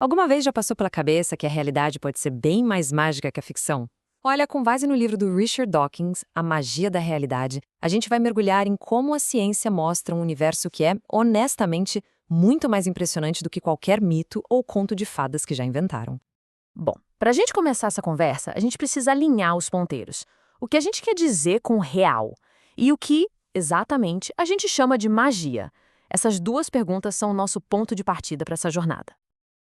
Alguma vez já passou pela cabeça que a realidade pode ser bem mais mágica que a ficção? Olha, com base no livro do Richard Dawkins, A Magia da Realidade, a gente vai mergulhar em como a ciência mostra um universo que é, honestamente, muito mais impressionante do que qualquer mito ou conto de fadas que já inventaram. Bom, para a gente começar essa conversa, a gente precisa alinhar os ponteiros. O que a gente quer dizer com real e o que, exatamente, a gente chama de magia. Essas duas perguntas são o nosso ponto de partida para essa jornada.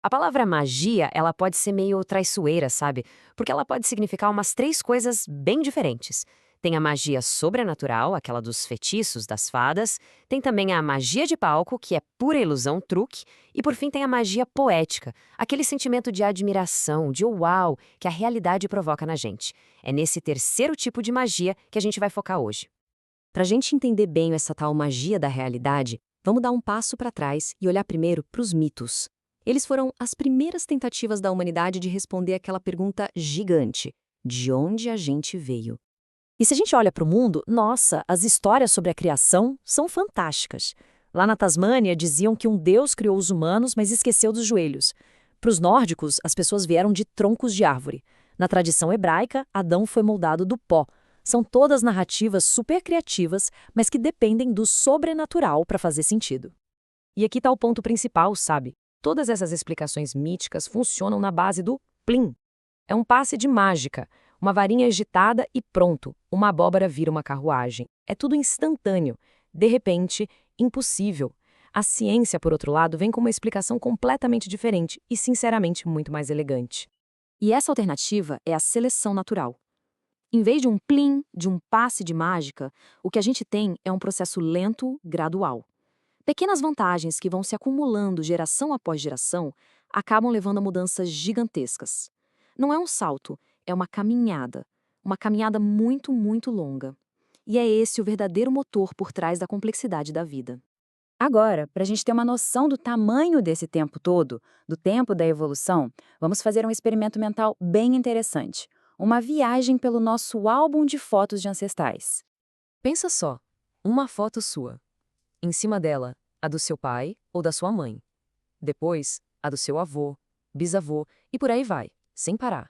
A palavra magia, ela pode ser meio traiçoeira, sabe? Porque ela pode significar umas três coisas bem diferentes. Tem a magia sobrenatural, aquela dos feitiços, das fadas. Tem também a magia de palco, que é pura ilusão, truque. E por fim tem a magia poética, aquele sentimento de admiração, de uau, que a realidade provoca na gente. É nesse terceiro tipo de magia que a gente vai focar hoje. Para a gente entender bem essa tal magia da realidade, vamos dar um passo para trás e olhar primeiro para os mitos. Eles foram as primeiras tentativas da humanidade de responder aquela pergunta gigante: de onde a gente veio? E se a gente olha para o mundo, nossa, as histórias sobre a criação são fantásticas. Lá na Tasmânia diziam que um deus criou os humanos, mas esqueceu dos joelhos. Para os nórdicos, as pessoas vieram de troncos de árvore. Na tradição hebraica, Adão foi moldado do pó. São todas narrativas super criativas, mas que dependem do sobrenatural para fazer sentido. E aqui está o ponto principal, sabe? Todas essas explicações míticas funcionam na base do plim. É um passe de mágica, uma varinha agitada e pronto, uma abóbora vira uma carruagem. É tudo instantâneo, de repente, impossível. A ciência, por outro lado, vem com uma explicação completamente diferente e, sinceramente, muito mais elegante. E essa alternativa é a seleção natural. Em vez de um plim, de um passe de mágica, o que a gente tem é um processo lento, gradual. Pequenas vantagens que vão se acumulando geração após geração acabam levando a mudanças gigantescas. Não é um salto, é uma caminhada muito, muito longa. E é esse o verdadeiro motor por trás da complexidade da vida. Agora, para a gente ter uma noção do tamanho desse tempo todo, do tempo da evolução, vamos fazer um experimento mental bem interessante. Uma viagem pelo nosso álbum de fotos de ancestrais. Pensa só, uma foto sua. Em cima dela, a do seu pai ou da sua mãe. Depois, a do seu avô, bisavô e por aí vai, sem parar.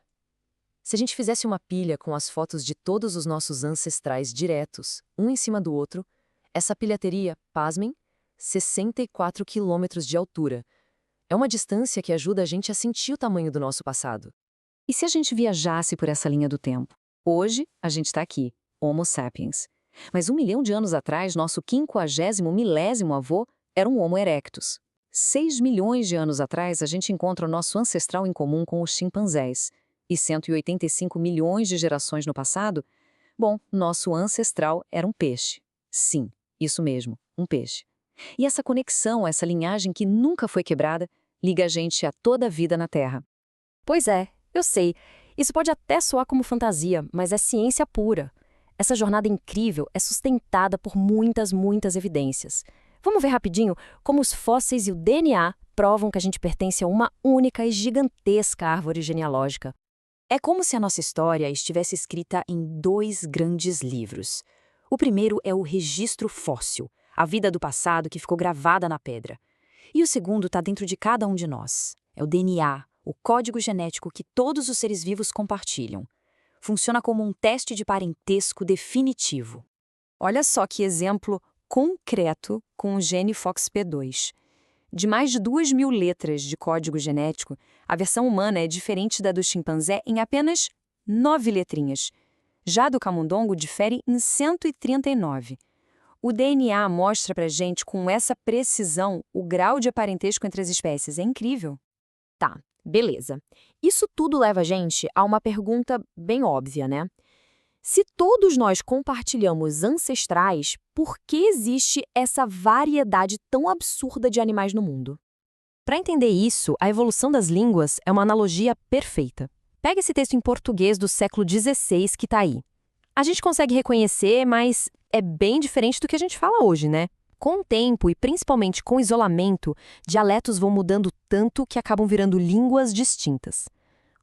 Se a gente fizesse uma pilha com as fotos de todos os nossos ancestrais diretos, um em cima do outro, essa pilha teria, pasmem, 64 quilômetros de altura. É uma distância que ajuda a gente a sentir o tamanho do nosso passado. E se a gente viajasse por essa linha do tempo? Hoje, a gente está aqui, Homo sapiens. Mas 1 milhão de anos atrás, nosso 50º milésimo avô era um Homo erectus. 6 milhões de anos atrás, a gente encontra o nosso ancestral em comum com os chimpanzés. E 185 milhões de gerações no passado, bom, nosso ancestral era um peixe. Sim, isso mesmo, um peixe. E essa conexão, essa linhagem que nunca foi quebrada, liga a gente a toda a vida na Terra. Pois é, eu sei, isso pode até soar como fantasia, mas é ciência pura. Essa jornada incrível é sustentada por muitas, muitas evidências. Vamos ver rapidinho como os fósseis e o DNA provam que a gente pertence a uma única e gigantesca árvore genealógica. É como se a nossa história estivesse escrita em 2 grandes livros. O primeiro é o registro fóssil, a vida do passado que ficou gravada na pedra. E o segundo está dentro de cada um de nós. É o DNA, o código genético que todos os seres vivos compartilham. Funciona como um teste de parentesco definitivo. Olha só que exemplo concreto com o gene FOXP2. De mais de 2.000 letras de código genético, a versão humana é diferente da do chimpanzé em apenas 9 letrinhas. Já a do camundongo difere em 139. O DNA mostra pra gente com essa precisão o grau de parentesco entre as espécies. É incrível. Tá, beleza. Isso tudo leva a gente a uma pergunta bem óbvia, né? Se todos nós compartilhamos ancestrais, por que existe essa variedade tão absurda de animais no mundo? Para entender isso, a evolução das línguas é uma analogia perfeita. Pega esse texto em português do século XVI que está aí. A gente consegue reconhecer, mas é bem diferente do que a gente fala hoje, né? Com o tempo e principalmente com o isolamento, dialetos vão mudando tanto que acabam virando línguas distintas.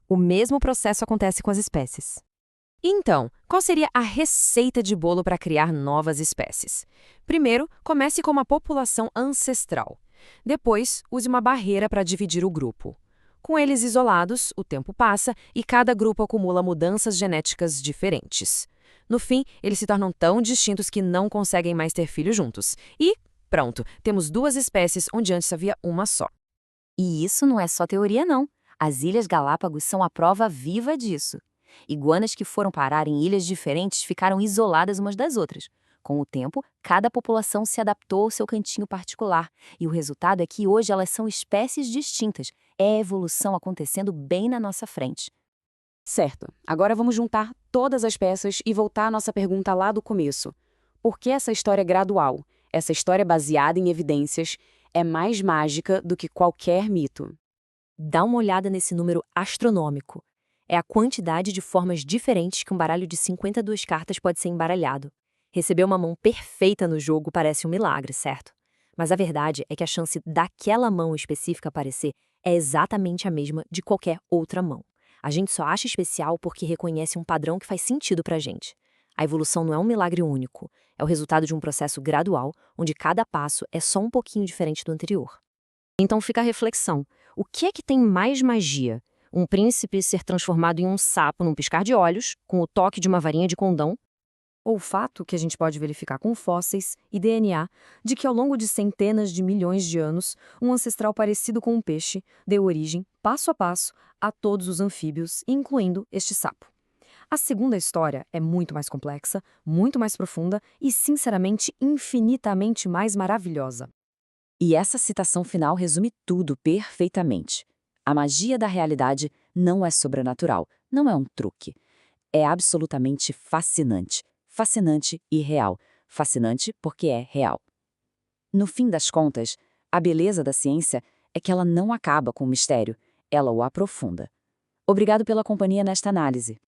O mesmo processo acontece com as espécies. Então, qual seria a receita de bolo para criar novas espécies? Primeiro, comece com uma população ancestral. Depois, use uma barreira para dividir o grupo. Com eles isolados, o tempo passa e cada grupo acumula mudanças genéticas diferentes. No fim, eles se tornam tão distintos que não conseguem mais ter filhos juntos. E, pronto, temos duas espécies onde antes havia uma só. E isso não é só teoria, não. As Ilhas Galápagos são a prova viva disso. Iguanas que foram parar em ilhas diferentes ficaram isoladas umas das outras. Com o tempo, cada população se adaptou ao seu cantinho particular, e o resultado é que hoje elas são espécies distintas. É a evolução acontecendo bem na nossa frente. Certo, agora vamos juntar todas as peças e voltar à nossa pergunta lá do começo. Por que essa história gradual, essa história baseada em evidências, é mais mágica do que qualquer mito? Dá uma olhada nesse número astronômico. É a quantidade de formas diferentes que um baralho de 52 cartas pode ser embaralhado. Receber uma mão perfeita no jogo parece um milagre, certo? Mas a verdade é que a chance daquela mão específica aparecer é exatamente a mesma de qualquer outra mão. A gente só acha especial porque reconhece um padrão que faz sentido pra gente. A evolução não é um milagre único, é o resultado de um processo gradual, onde cada passo é só um pouquinho diferente do anterior. Então fica a reflexão. O que é que tem mais magia? Um príncipe ser transformado em um sapo num piscar de olhos, com o toque de uma varinha de condão? Ou o fato, que a gente pode verificar com fósseis e DNA, de que ao longo de centenas de milhões de anos, um ancestral parecido com um peixe deu origem, passo a passo, a todos os anfíbios, incluindo este sapo. A segunda história é muito mais complexa, muito mais profunda e, sinceramente, infinitamente mais maravilhosa. E essa citação final resume tudo perfeitamente. A magia da realidade não é sobrenatural, não é um truque. É absolutamente fascinante. Fascinante e real. Fascinante porque é real. No fim das contas, a beleza da ciência é que ela não acaba com o mistério, ela o aprofunda. Obrigado pela companhia nesta análise.